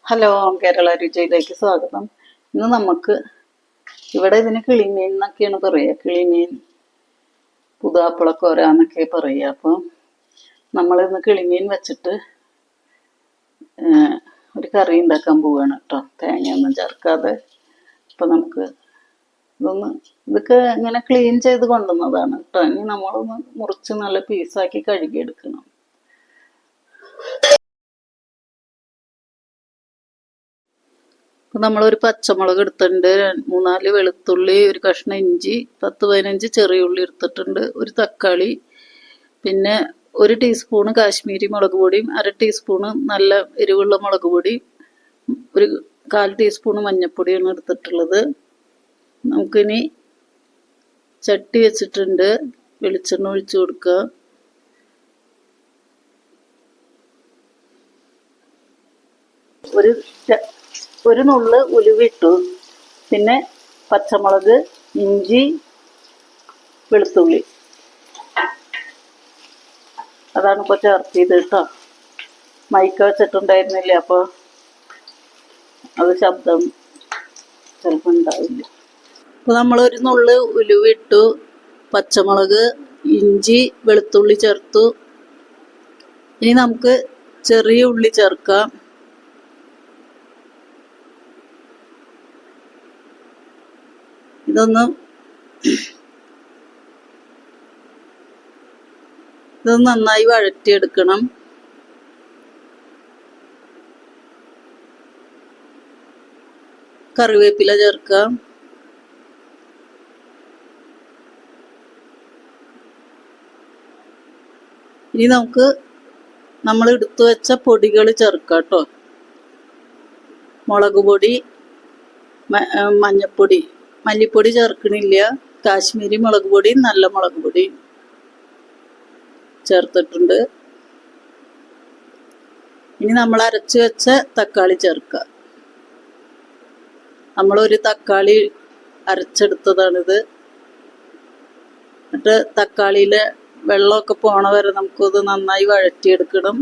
Hello, Kerala രുചിയിലേക്ക് സ്വാഗതം. ഇന്ന് നമുക്ക് ഇവിടെ ഇതിന് കിളിമീൻ എന്നൊക്കെയാണ് പറയുക. കിളിമീൻ, പുതാപ്പളക്കോര എന്നൊക്കെ പറയുക. അപ്പം നമ്മളിന്ന് കിളിമീൻ വെച്ചിട്ട് ഒരു കറി ഉണ്ടാക്കാൻ പോവുകയാണ് കേട്ടോ, തേങ്ങയൊന്നും ചേർക്കാതെ. അപ്പം നമുക്ക് ഇതൊക്കെ ഇങ്ങനെ ക്ലീൻ ചെയ്ത് കൊണ്ടുവന്നതാണ് കേട്ടോ. ഇനി നമ്മളൊന്ന് മുറിച്ച് നല്ല പീസാക്കി കഴുകിയെടുക്കണം. നമ്മളൊരു പച്ചമുളക് എടുത്തിട്ടുണ്ട്, 3-4 വെളുത്തുള്ളി, ഒരു കഷ്ണം ഇഞ്ചി, 10-15 ചെറിയ ഉള്ളി എടുത്തിട്ടുണ്ട്, ഒരു തക്കാളി, പിന്നെ 1 ടീസ്പൂണ് കാശ്മീരി മുളക് പൊടിയും 1/2 ടീസ്പൂണ് നല്ല എരിവുള്ള മുളക് പൊടി, ഒരു 1/4 ടീസ്പൂണ് മഞ്ഞൾപ്പൊടിയാണ് എടുത്തിട്ടുള്ളത്. നമുക്കിനി ചട്ടി വെച്ചിട്ടുണ്ട്, വെളിച്ചെണ്ണ ഒഴിച്ചു കൊടുക്കുക. ഒരു നുള്ള് ഉലുവിട്ടു, പിന്നെ പച്ചമുളക്, ഇഞ്ചി, വെളുത്തുള്ളി, അതാണ് ഇപ്പോൾ ചേർത്തിയത് കേട്ടോ. മൈക്ക വെച്ചിട്ടുണ്ടായിരുന്നില്ല, അപ്പോൾ അത് ശബ്ദം ചിലപ്പോൾ ഉണ്ടാവില്ല. അപ്പോൾ നമ്മളൊരു നുള്ള് ഉലുവിട്ടു, പച്ചമുളക്, ഇഞ്ചി, വെളുത്തുള്ളി ചേർത്തു. ഇനി നമുക്ക് ചെറിയ ഉള്ളി ചേർക്കാം. ഇതൊന്ന് നന്നായി വഴറ്റിയെടുക്കണം. കറിവേപ്പില ചേർക്കാം. ഇനി നമുക്ക് നമ്മൾ എടുത്തു വെച്ച പൊടികൾ ചേർക്കാം കേട്ടോ. മുളക് പൊടി, മഞ്ഞൾപ്പൊടി, മല്ലിപ്പൊടി ചേർക്കണില്ല, കാശ്മീരി മുളക് പൊടി, നല്ല മുളക് പൊടി ചേർത്തിട്ടുണ്ട്. ഇനി നമ്മൾ അരച്ചു വെച്ച തക്കാളി ചേർക്കുക. നമ്മളൊരു തക്കാളി അരച്ചെടുത്തതാണിത്. എന്നിട്ട് തക്കാളിയിലെ വെള്ളമൊക്കെ പോണ വരെ നമുക്കത് നന്നായി വഴറ്റിയെടുക്കണം.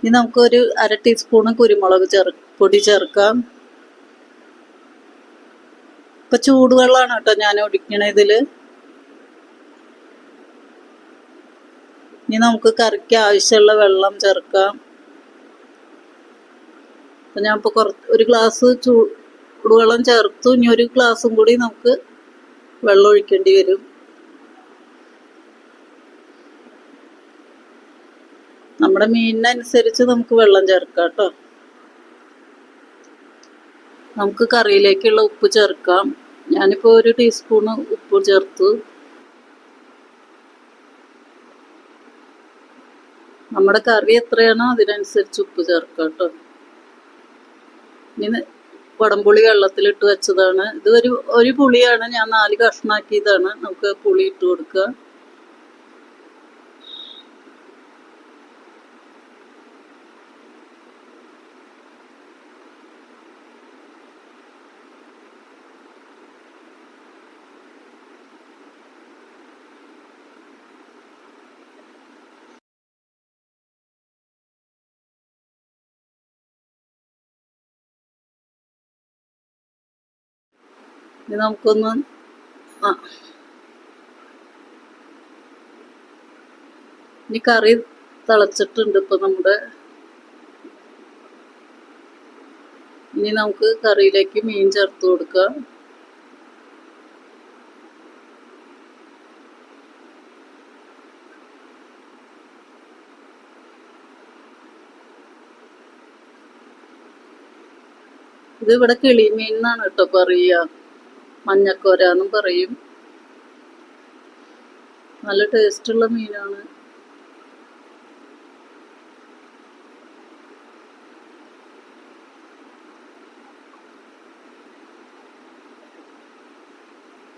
ഇനി നമുക്കൊരു 1/2 ടീസ്പൂണ് കുരുമുളക് പൊടി ചേർക്കാം. ഇപ്പൊ ചൂടുവെള്ളമാണ് കേട്ടോ ഞാൻ ഒഴിക്കണ ഇതില്. ഇനി നമുക്ക് കറിക്ക് ആവശ്യമുള്ള വെള്ളം ചേർക്കാം. അപ്പൊ ഞാൻ ഇപ്പൊ ഒരു ഗ്ലാസ് ചൂടുവെള്ളം ചേർത്തു. ഇനി ഒരു ഗ്ലാസും കൂടി നമുക്ക് വെള്ളം ഒഴിക്കേണ്ടി വരും. നമ്മുടെ മീനിനനുസരിച്ച് നമുക്ക് വെള്ളം ചേർക്കാം കേട്ടോ. നമുക്ക് കറിയിലേക്കുള്ള ഉപ്പ് ചേർക്കാം. ഞാനിപ്പോൾ 1 ടീസ്പൂണ് ഉപ്പ് ചേർത്തു. നമ്മുടെ കറി എത്രയാണോ അതിനനുസരിച്ച് ഉപ്പ് ചേർക്കാം കേട്ടോ. ഇനി കുടംപുളി വെള്ളത്തിലിട്ട് വെച്ചതാണ്. ഇത് ഒരു പുളിയാണ്, ഞാൻ 4 കഷ്ണാക്കിയതാണ്. നമുക്ക് പുളി ഇട്ട് കൊടുക്കുക. ഇനി നമുക്കൊന്ന് ഇനി കറി തിളച്ചിട്ടുണ്ട് ഇപ്പൊ നമ്മുടെ. ഇനി നമുക്ക് കറിയിലേക്ക് മീൻ ചേർത്ത് കൊടുക്കാം. ഇത് ഇവിടെ കിളിമീൻ എന്നാണ് കേട്ടോ പറയുക, മഞ്ഞക്കോരാന്നും പറയും. നല്ല ടേസ്റ്റുള്ള മീനാണ്.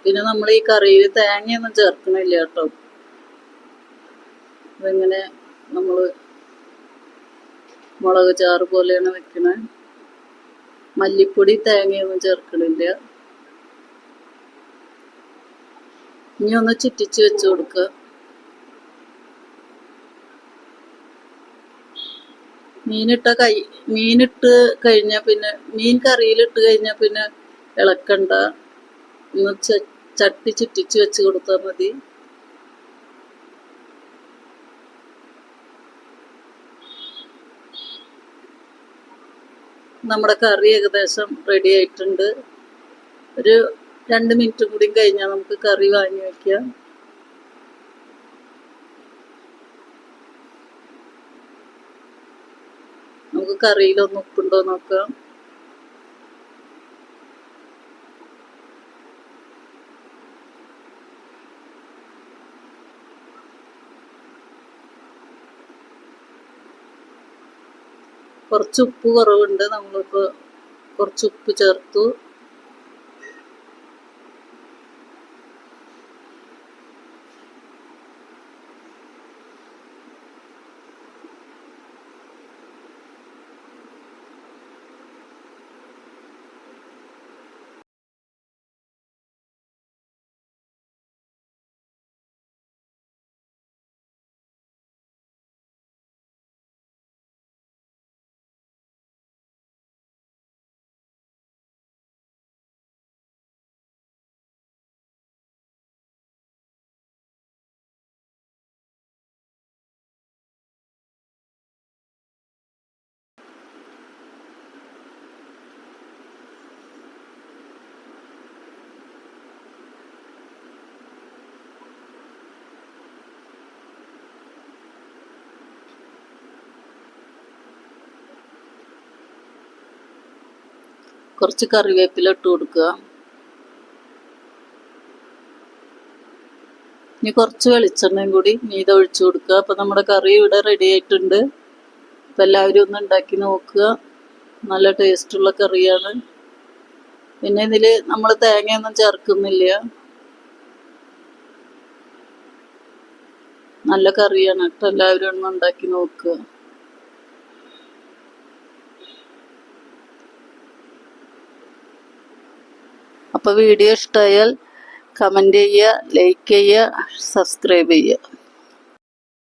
പിന്നെ നമ്മൾ ഈ കറിയിൽ തേങ്ങയൊന്നും ചേർക്കണില്ല കേട്ടോ. ഇതെങ്ങനെ നമ്മൾ മുളക് ചാറ് പോലെയാണ് വെക്കണേ. മല്ലിപ്പൊടി തേങ്ങയൊന്നും ചേർക്കണില്ല. ഇനി ഒന്ന് ചുറ്റിച്ച് വെച്ച് കൊടുക്കുക. മീനിട്ട് കഴിഞ്ഞാൽ പിന്നെ മീൻ കറിയിലിട്ട് കഴിഞ്ഞാൽ പിന്നെ ഇളക്കണ്ട. ഒന്ന് ചട്ടി ചുറ്റിച്ച് വെച്ച് കൊടുത്താൽ മതി. നമ്മുടെ കറി ഏകദേശം റെഡി ആയിട്ടുണ്ട്. ഒരു 2 മിനിറ്റ് കൂടി കഴിഞ്ഞാൽ നമുക്ക് കറി വാങ്ങി വയ്ക്കാം. നമുക്ക് കറിയിലൊന്ന് ഉപ്പുണ്ടോ നോക്കാം. കുറച്ച് ഉപ്പ് കുറവുണ്ട്. നമ്മളിപ്പോൾ കുറച്ച് ഉപ്പ് ചേർത്തു. കുറച്ച് കറിവേപ്പില ഇട്ട് കൊടുക്കുക. ഇനി കുറച്ച് വെളിച്ചെണ്ണയും കൂടി മീതെ ഒഴിച്ചു കൊടുക്കുക. അപ്പം നമ്മുടെ കറി ഇവിടെ റെഡി ആയിട്ടുണ്ട്. അപ്പം എല്ലാവരും ഒന്ന് ഉണ്ടാക്കി നോക്കുക. നല്ല ടേസ്റ്റുള്ള കറിയാണ്. പിന്നെ ഇതിൽ നമ്മൾ തേങ്ങയൊന്നും ചേർക്കുന്നില്ല. നല്ല കറിയാണ് കേട്ടോ. എല്ലാവരും ഒന്ന് ഉണ്ടാക്കി നോക്കുക. അപ്പോൾ വീഡിയോ ഇഷ്ടമായാൽ കമൻറ്റ് ചെയ്യുക, ലൈക്ക് ചെയ്യുക, സബ്സ്ക്രൈബ് ചെയ്യുക.